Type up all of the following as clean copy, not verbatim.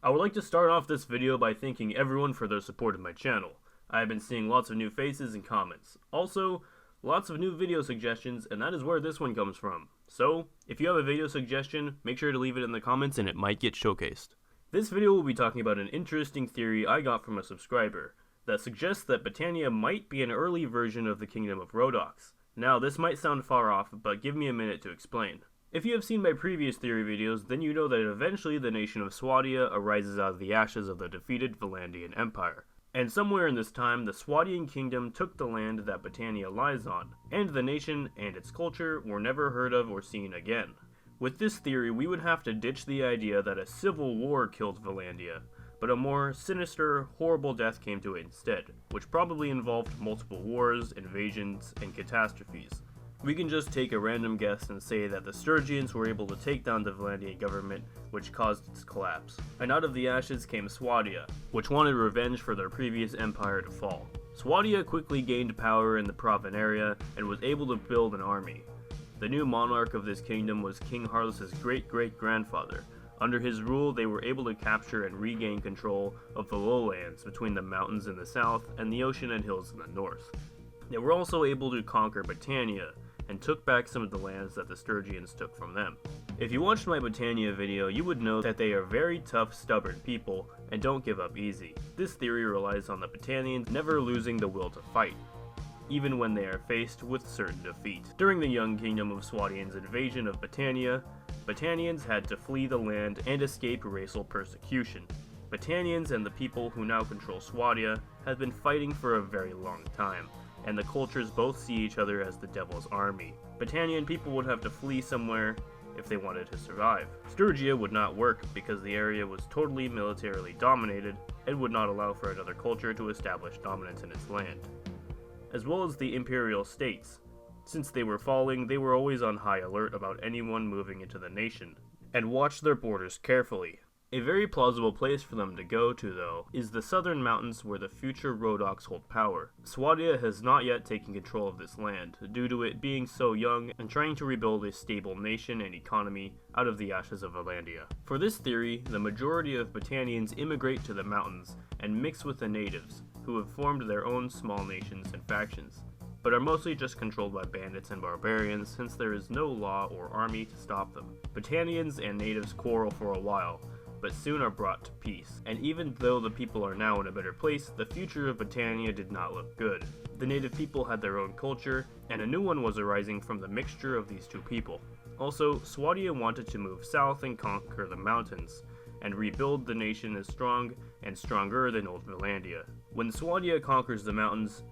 I would like to start off this video by thanking everyone for their support of my channel. I have been seeing lots of new faces and comments. Also, lots of new video suggestions, and that is where this one comes from. So, if you have a video suggestion, make sure to leave it in the comments and it might get showcased. This video will be talking about an interesting theory I got from a subscriber that suggests that Battania might be an early version of the kingdom of Rhodoks. Now, this might sound far off, but give me a minute to explain. If you have seen my previous theory videos, then you know that eventually the nation of Swadia arises out of the ashes of the defeated Valandian Empire. And somewhere in this time, the Swadian kingdom took the land that Battania lies on, and the nation and its culture were never heard of or seen again. With this theory, we would have to ditch the idea that a civil war killed Valandia, but a more sinister, horrible death came to it instead, which probably involved multiple wars, invasions, and catastrophes. We can just take a random guess and say that the Sturgians were able to take down the Valandian government, which caused its collapse. And out of the ashes came Swadia, which wanted revenge for their previous empire to fall. Swadia quickly gained power in the Province area and was able to build an army. The new monarch of this kingdom was King Harlus' great-great-grandfather. Under his rule, they were able to capture and regain control of the lowlands between the mountains in the south and the ocean and hills in the north. They were also able to conquer Battania, and took back some of the lands that the Sturgians took from them. If you watched my Battania video, you would know that they are very tough, stubborn people, and don't give up easy. This theory relies on the Battanians never losing the will to fight, even when they are faced with certain defeat. During the young kingdom of Swadian's invasion of Battania, Battanians had to flee the land and escape racial persecution. Battanians and the people who now control Swadia have been fighting for a very long time, and the cultures both see each other as the Devil's Army. Battanian people would have to flee somewhere if they wanted to survive. Sturgia would not work because the area was totally militarily dominated and would not allow for another culture to establish dominance in its land. As well as the imperial states. Since they were falling, they were always on high alert about anyone moving into the nation, and watched their borders carefully. A very plausible place for them to go to, though, is the southern mountains where the future Rhodoks hold power. Swadia has not yet taken control of this land, due to it being so young and trying to rebuild a stable nation and economy out of the ashes of Valandia. For this theory, the majority of Battanians immigrate to the mountains and mix with the natives, who have formed their own small nations and factions, but are mostly just controlled by bandits and barbarians since there is no law or army to stop them. Battanians and natives quarrel for a while, but soon are brought to peace. And even though the people are now in a better place, the future of Battania did not look good. The native people had their own culture, and a new one was arising from the mixture of these two people. Also, Swadia wanted to move south and conquer the mountains, and rebuild the nation as strong and stronger than old Valandia. When Swadia conquers the mountains,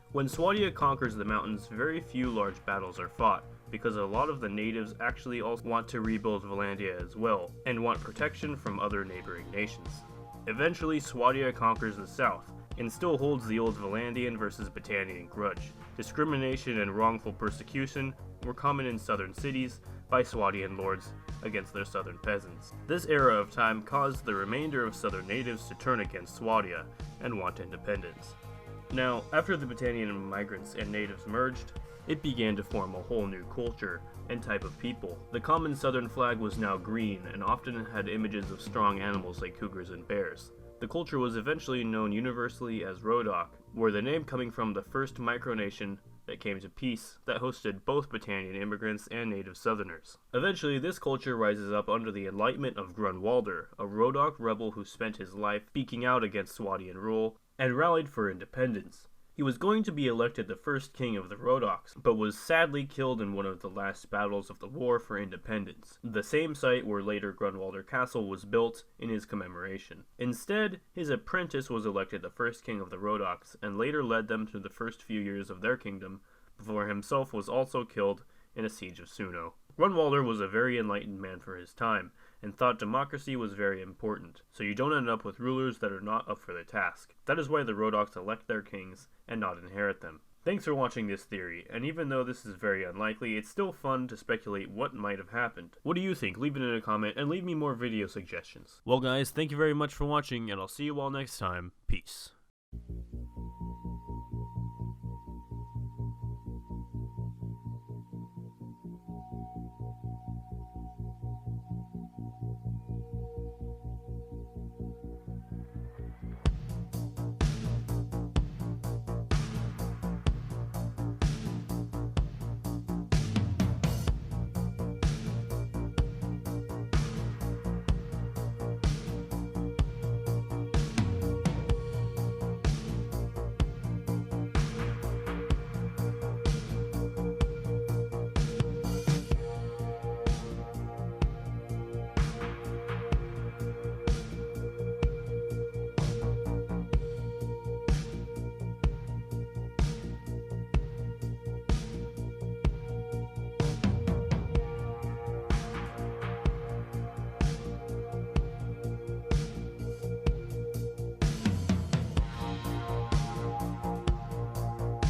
very few large battles are fought, because a lot of the natives actually also want to rebuild Valandia as well, and want protection from other neighboring nations. Eventually, Swadia conquers the south, and still holds the old Valandian versus Battanian grudge. Discrimination and wrongful persecution were common in southern cities by Swadian lords against their southern peasants. This era of time caused the remainder of southern natives to turn against Swadia and want independence. Now, after the Battanian migrants and natives merged, it began to form a whole new culture and type of people. The common southern flag was now green and often had images of strong animals like cougars and bears. The culture was eventually known universally as Rhodok, where the name coming from the first micronation that came to peace that hosted both Battanian immigrants and native southerners. Eventually, this culture rises up under the enlightenment of Grunwalder, a Rhodok rebel who spent his life speaking out against Swadian rule and rallied for independence. He was going to be elected the first king of the Rhodoks, but was sadly killed in one of the last battles of the War for Independence, the same site where later Grunwalder Castle was built in his commemoration. Instead, his apprentice was elected the first king of the Rhodoks, and later led them through the first few years of their kingdom, before himself was also killed in a siege of Suno. Grunwalder was a very enlightened man for his time, and thought democracy was very important, so you don't end up with rulers that are not up for the task. That is why the Rhodoks elect their kings and not inherit them. Thanks for watching this theory, and even though this is very unlikely, it's still fun to speculate what might have happened. What do you think? Leave it in a comment and leave me more video suggestions. Well guys, thank you very much for watching, and I'll see you all next time. Peace.